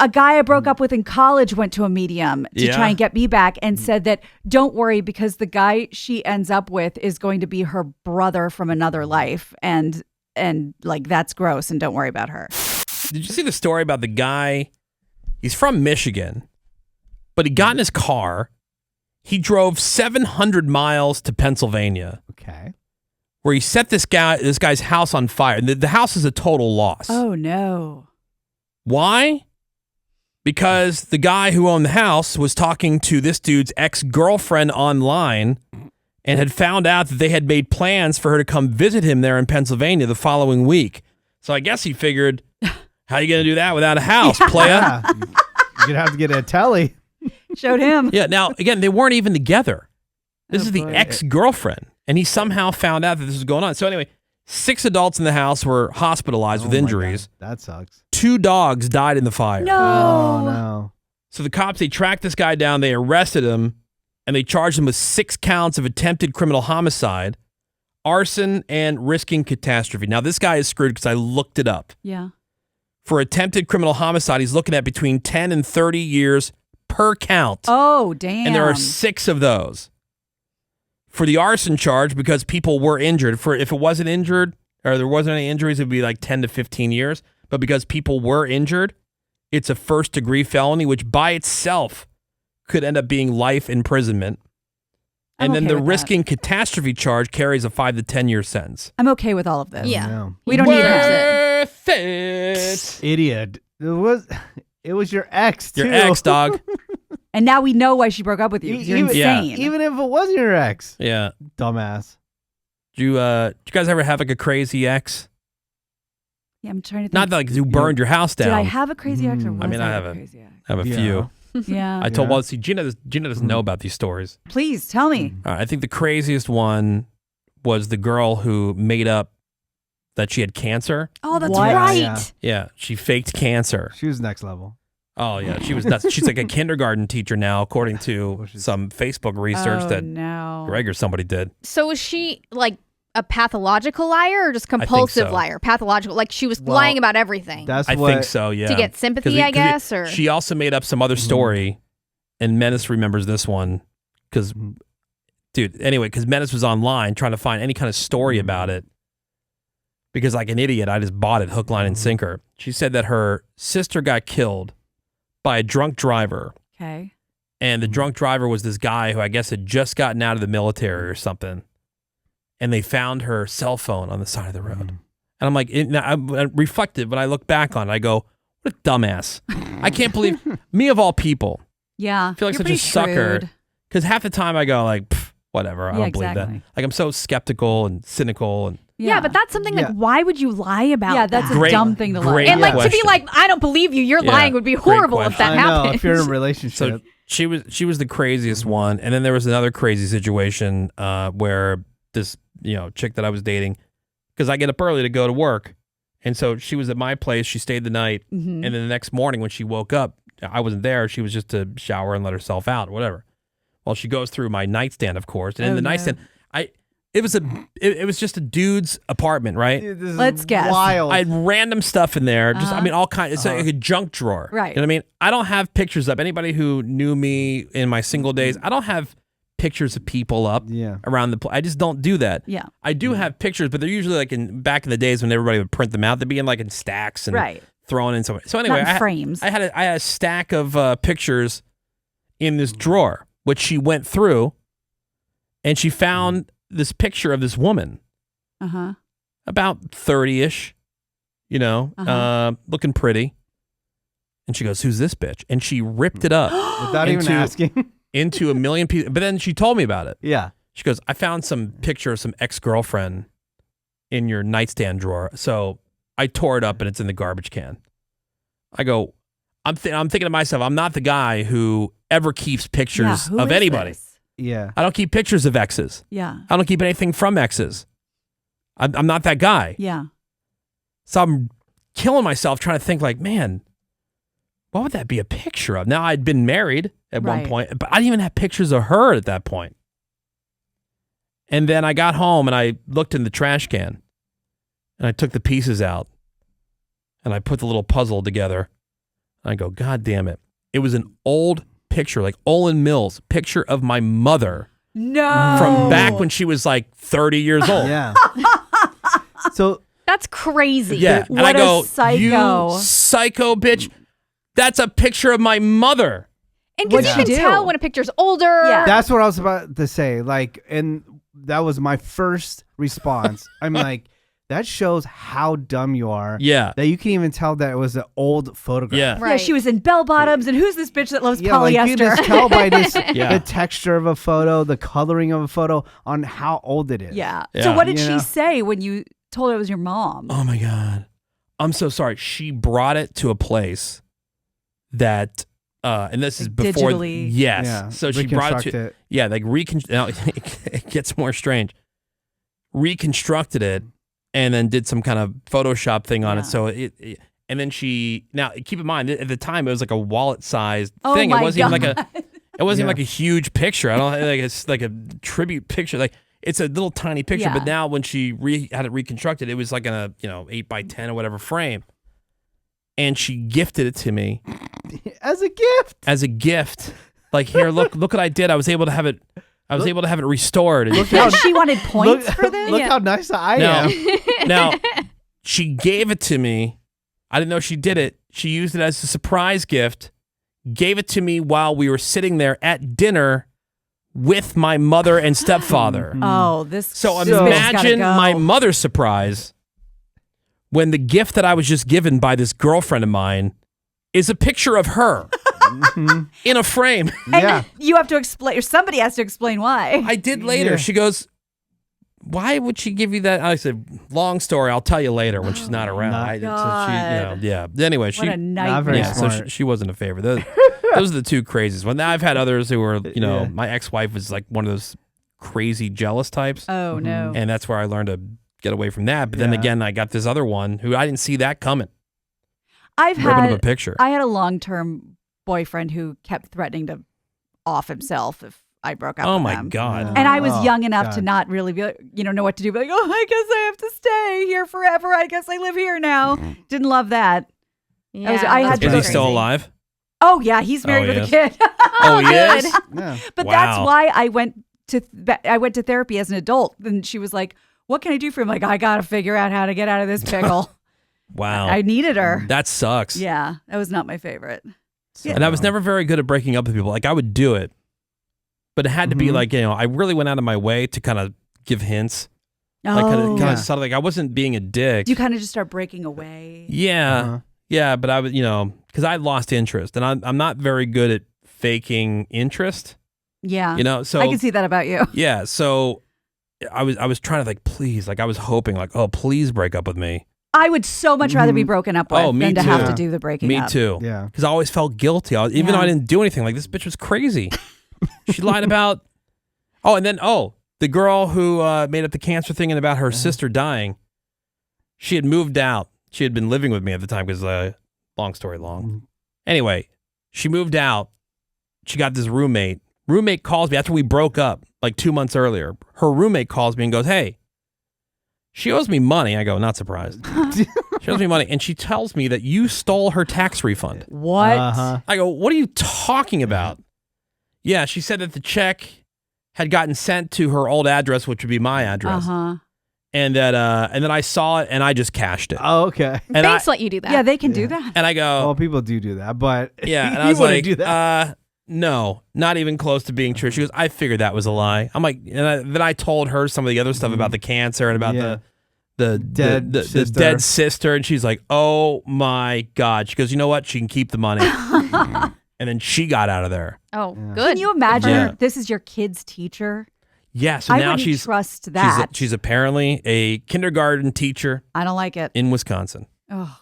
A guy I broke up with in college went to a medium to try and get me back and said that don't worry because the guy she ends up with is going to be her brother from another life. And like, that's gross and don't worry about her. Did you see the story about the guy? He's from Michigan, but he got in his car. He drove 700 miles to Pennsylvania. Okay. Where he set this guy's house on fire. The house is a total loss. Oh, no. Why? Because the guy who owned the house was talking to this dude's ex-girlfriend online and had found out that they had made plans for her to come visit him there in Pennsylvania the following week. So I guess he figured, how are you going to do that without a house, playa? Yeah. You're going to have to get a telly. Showed him. Yeah, now, again, they weren't even together. This is the ex-girlfriend, and he somehow found out that this was going on. So anyway, 6 adults in the house were hospitalized with injuries. That sucks. 2 dogs died in the fire. No. Oh, no. So the cops, they tracked this guy down, they arrested him, and they charged him with 6 counts of attempted criminal homicide, arson, and risking catastrophe. Now, this guy is screwed because I looked it up. Yeah. For attempted criminal homicide, he's looking at between 10 and 30 years per count. Oh, damn. And there are 6 of those. For the arson charge, because people were injured, if it wasn't injured, or there wasn't any injuries, it would be like 10 to 15 years. But because people were injured, it's a first-degree felony, which by itself could end up being life imprisonment. And then the risking catastrophe charge carries a 5 to 10 year sentence. I'm okay with all of this. Yeah. We don't need Worth it. Idiot. It was your ex, too. Your ex, dog. And now we know why she broke up with you. You're insane. Even if it wasn't your ex. Yeah. Dumbass. Do you guys ever have like a crazy ex? Yeah, I'm trying to think. Not like who burned your house down. Did I have a crazy ex or was I have a crazy ex? I have a few. Yeah. I told, well, see, Gina doesn't know about these stories. Please tell me. I think the craziest one was the girl who made up that she had cancer. Oh, that's right. Yeah, she faked cancer. She was next level. Oh, yeah, she was nuts. She's like a kindergarten teacher now, according to some Facebook research that Greg or somebody did. So was she like a pathological liar or just compulsive liar? Pathological, like she was lying about everything. I think so, yeah. To get sympathy, I guess? Or she also made up some other story, and Menace remembers this one because, because Menace was online trying to find any kind of story about it. Because like an idiot, I just bought it hook, line, and sinker. She said that her sister got killed by a drunk driver. Okay. And the drunk driver was this guy who I guess had just gotten out of the military or something. And they found her cell phone on the side of the road. And I'm like, I reflected when I look back on it, I go, what a dumbass. I can't believe, me of all people. Yeah. I feel like such a sucker. Because half the time I go like, whatever, I don't believe that. Like I'm so skeptical and cynical and. Yeah, but that's something like, why would you lie about that? Yeah, that's a dumb thing to lie. And like to be like, I don't believe you, you're lying would be horrible if that happened. If you're in a relationship. So she was the craziest one. And then there was another crazy situation where this, chick that I was dating, because I get up early to go to work. And so she was at my place, she stayed the night. And then the next morning when she woke up, I wasn't there. She was just to shower and let herself out or whatever. Well, she goes through my nightstand, of course. And in the nightstand, it was just a dude's apartment, right? Let's guess. Wild. I had random stuff in there. Just all kinds. It's like a junk drawer. Right. You know what I mean? I don't have pictures up. Anybody who knew me in my single days, I don't have pictures of people up around the place. I just don't do that. Yeah. I do have pictures, but they're usually like back in the days when everybody would print them out. They'd be in like in stacks and thrown in somewhere. So anyway, not in frames. I had a stack of pictures in this drawer, which she went through, and she found this picture of this woman, about 30-ish, looking pretty. And she goes, "Who's this bitch?" And she ripped it up without even asking into a million pieces. But then she told me about it. Yeah. She goes, "I found some picture of some ex-girlfriend in your nightstand drawer." So I tore it up and it's in the garbage can. I go, I'm thinking to myself, I'm not the guy who ever keeps pictures of anybody. This? Yeah. I don't keep pictures of exes. Yeah. I don't keep anything from exes. I'm not that guy. Yeah. So I'm killing myself trying to think like, man, what would that be a picture of? Now I'd been married at one point, but I didn't even have pictures of her at that point. And then I got home and I looked in the trash can and I took the pieces out and I put the little puzzle together I go, God damn it. It was an old picture, like Olin Mills, picture of my mother. No. From back when she was like 30 years old. Yeah. So That's crazy. Yeah. And What I go, a psycho. you psycho bitch. That's a picture of my mother. And because What'd you she can do? tell when a picture's older. Yeah. that's what I was about to say. Like, and that was my first response. I'm like, that shows how dumb you are. Yeah. That you can even tell that it was an old photograph. Yeah. Yeah, she was in bell bottoms, and who's this bitch that loves Yeah, like you can polyester? just tell by this, Yeah. the texture of a photo, the coloring of a photo, on how old it is. Yeah. Yeah. So what did You she know? say when you told her it was your mom? Oh my God. I'm so sorry. She brought it to a place that, and this is Like before. digitally. Yes. Yeah. So she brought it Reconstruct to, it. yeah, like now it gets more strange. Reconstructed it and then did some kind of Photoshop thing on Yeah. it. So and then now keep in mind at the time it was like a wallet sized Oh thing. my It wasn't even God. like it wasn't even Yeah. like a huge picture. I don't like it's like a tribute picture. Like it's a little tiny picture, Yeah. but now when she had it reconstructed, it was like in a 8x10 or whatever frame. And she gifted it to me As a gift. as a gift. Like, here, look what I did. I was able to have it restored. And And she wanted points Look, for this? look Yeah. how nice I No. am. Now, she gave it to me. I didn't know she did it. She used it as a surprise gift, gave it to me while we were sitting there at dinner with my mother and stepfather. Oh, this. So this bitch has gotta imagine go. my mother's surprise when the gift that I was just given by this girlfriend of mine is a picture of her in a frame. And Yeah. you have to explain, or somebody has to explain why. I did later. Yeah. She goes, why would she give you that? I said, long story. I'll tell you later when she's not around. My Yeah. Anyway, What a nightmare. very yeah, so smart. she wasn't a favorite. Those are the two craziest ones. Now I've had others who were, Yeah. my ex-wife was like one of those crazy jealous types. Oh, no. And that's where I learned to get away from that. But then Yeah. again, I got this other one who I didn't see that coming. I've Ripping up a had picture. I had a long-term boyfriend who kept threatening to off himself if I broke up Oh with my him. God. And I was Oh, young enough to God. not really be, know what to do. But like, oh, I guess I have to stay here forever. I guess I live here now. Didn't love that. Yeah, I had that's to Is go he crazy. still alive? Oh yeah, he's married Oh, with a kid. Oh, he good. is? Yeah. But Wow. that's why I went to therapy as an adult. And she was like, "What can I do for him?" Like, I got to figure out how to get out of this pickle. Wow. I needed her. That sucks. Yeah, that was not my favorite. And I was never very good at breaking up with people. Like I would do it, but it had to be Mhm. like, I really went out of my way to kind of give hints. Like Oh, kind of subtle. Like I wasn't being a dick. you kind of just start breaking away. Yeah. Uh-huh. Yeah. But I was, because I lost interest and I'm not very good at faking interest, Yeah, so I can see that about you. yeah. So I was trying to like, please, like I was hoping like, oh, please break up with me. I would so much rather be Mhm. broken up with Oh, me than to have too. to do the breaking Me up. too. Yeah. Because I always felt guilty. Even though Yeah. I didn't do anything, like this bitch was crazy. She lied about. Oh, and then the girl who made up the cancer thing and about her sister dying. She had moved out. She had been living with me at the time because long story long. Anyway, she moved out. She got this roommate. Roommate calls me after we broke up like 2 months earlier. Her roommate calls me and goes, "Hey, she owes me money." I go, "Not surprised." She owes me money, and she tells me that you stole her tax refund. What? Uh-huh. I go, "What are you talking about?" Yeah, she said that the check had gotten sent to her old address, which would be my address, Uh-huh. and that and then I saw it and I just cashed it. Oh, okay. And Banks let you do that. Yeah, they can do that. and I go, Well, people do that, but yeah, and I you was wouldn't like, do that. no, not even close to being true. She goes, "I figured that was a lie." I'm like, then I told her some of the other stuff about the cancer and about Yeah. the Dead the sister. dead sister, and she's like, "Oh my God!" She goes, "You know what? She can keep the money." And then she got out of there. Oh, Yeah. good. Can you imagine Yeah. this is your kid's teacher? Yeah, so I now wouldn't she's trust that. she's apparently a kindergarten teacher I don't like it. in Wisconsin. Oh,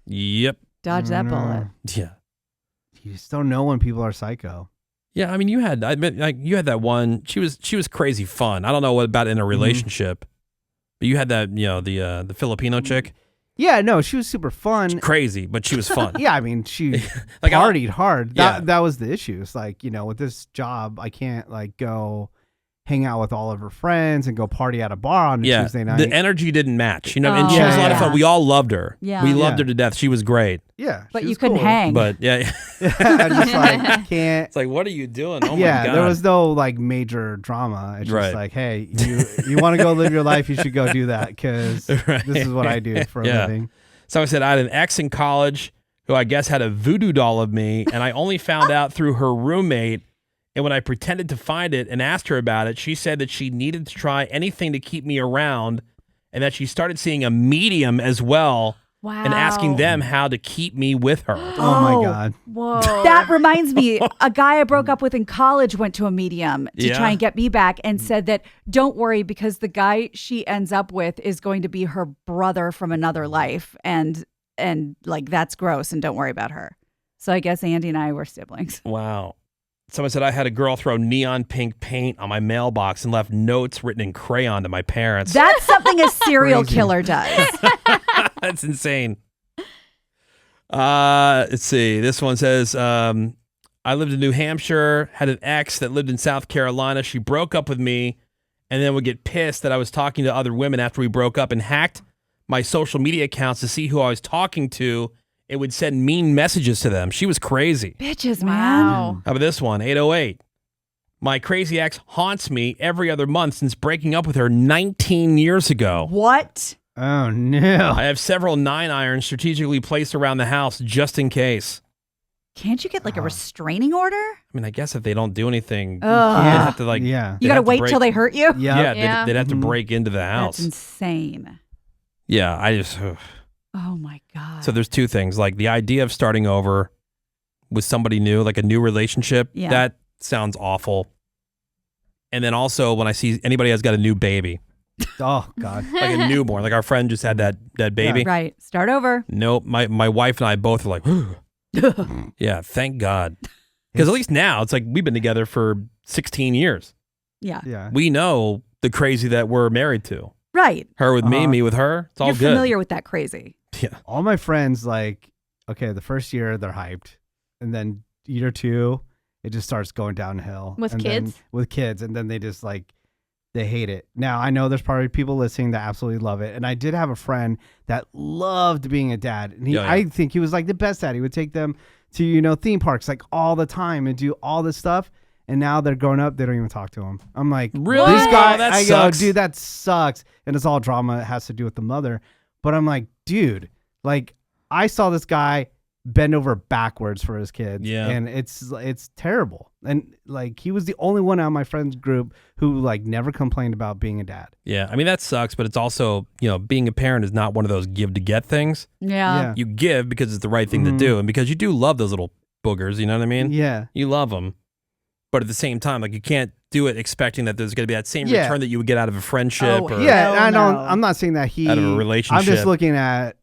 Yep. dodge that bullet. Yeah. You just don't know when people are psycho. Yeah, I mean, you had that one. She was crazy fun. I don't know what about in a relationship, but you had that the Filipino chick. Yeah, no, she was super fun. Crazy, but she was fun. Yeah, I mean, she Like, partied hard. Yeah. That was the issue. It's like, with this job, I can't like go, hang out with all of her friends and go party at a bar on a Tuesday night. The energy didn't match, you know, and she was a lot of fun. We all loved her. Yeah. We loved her to death. She was great. Yeah. But you couldn't hang. But yeah. I just like can't. It's like, what are you doing? Oh my God. There was no like major drama. It's just like, hey, you want to go live your life, you should go do that because this is what I do for a living. So I said I had an ex in college who I guess had a voodoo doll of me, and I only found out through her roommate. And when I pretended to find it and asked her about it, she said that she needed to try anything to keep me around, and that she started seeing a medium as well. Wow. And asking them how to keep me with her. Oh my God. Whoa. That reminds me, a guy I broke up with in college went to a medium to try and get me back and said that don't worry because the guy she ends up with is going to be her brother from another life. And like that's gross and don't worry about her. So I guess Andy and I were siblings. Wow. Someone said I had a girl throw neon pink paint on my mailbox and left notes written in crayon to my parents. That's something a serial killer does. That's insane. Let's see. This one says, I lived in New Hampshire, had an ex that lived in South Carolina. She broke up with me and then would get pissed that I was talking to other women after we broke up and hacked my social media accounts to see who I was talking to. It would send mean messages to them. She was crazy. Bitches, man. Wow. How about this one? 808. My crazy ex haunts me every other month since breaking up with her 19 years ago. What? Oh, no. I have several 9-irons strategically placed around the house just in case. Can't you get like a restraining order? I mean, I guess if they don't do anything, you Ugh. have to like. You got to wait till they hurt you? Yeah, they'd have to break into the house. That's insane. Yeah, I just. Oh my God. So there's two things. Like the idea of starting over with somebody new, like a new relationship, that sounds awful. And then also when I see anybody has got a new baby. Oh, God. Like a newborn. Like our friend just had that baby. Yeah, right. Start over. Nope. My wife and I both are like, yeah, thank God. Because at least now it's like we've been together for 16 years. Yeah. We know the crazy that we're married to. Right. Her with me with her. It's all You're good. familiar with that crazy. Yeah. All my friends, like, okay, the first year they're hyped. And then year 2, it just starts going downhill. With and kids? With kids. And then they just like, they hate it. Now, I know there's probably people listening that absolutely love it. And I did have a friend that loved being a dad. And I think he was like the best dad. He would take them to, theme parks like all the time and do all this stuff. And now they're growing up, they don't even talk to him. I'm like, really? These guys, that I sucks. go, dude, that sucks. And it's all drama. It has to do with the mother. But I'm like, dude, like I saw this guy bend over backwards for his kids. Yeah. And it's terrible. And like he was the only one out of my friends group who like never complained about being a dad. Yeah. I mean, that sucks, but it's also, being a parent is not one of those give to get things. Yeah. You give because it's the right thing to do. And because you do love those little boogers, you know what I mean? Yeah. You love them. But at the same time, like you can't do it expecting that there's going to be that same return that you would get out of a friendship. Or I'm not saying that out of a relationship. I'm just looking at,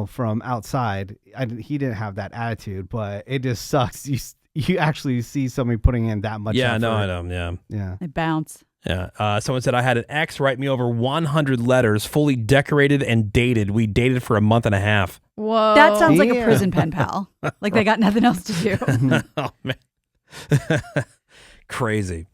from outside. He didn't have that attitude, but it just sucks. You actually see somebody putting in that much effort. No, I know. Yeah. They bounce. Yeah. Someone said I had an ex write me over 100 letters, fully decorated and dated. We dated for a month and a half. Whoa. That sounds like a prison pen pal. Like they got nothing else to do. Oh, man. Crazy.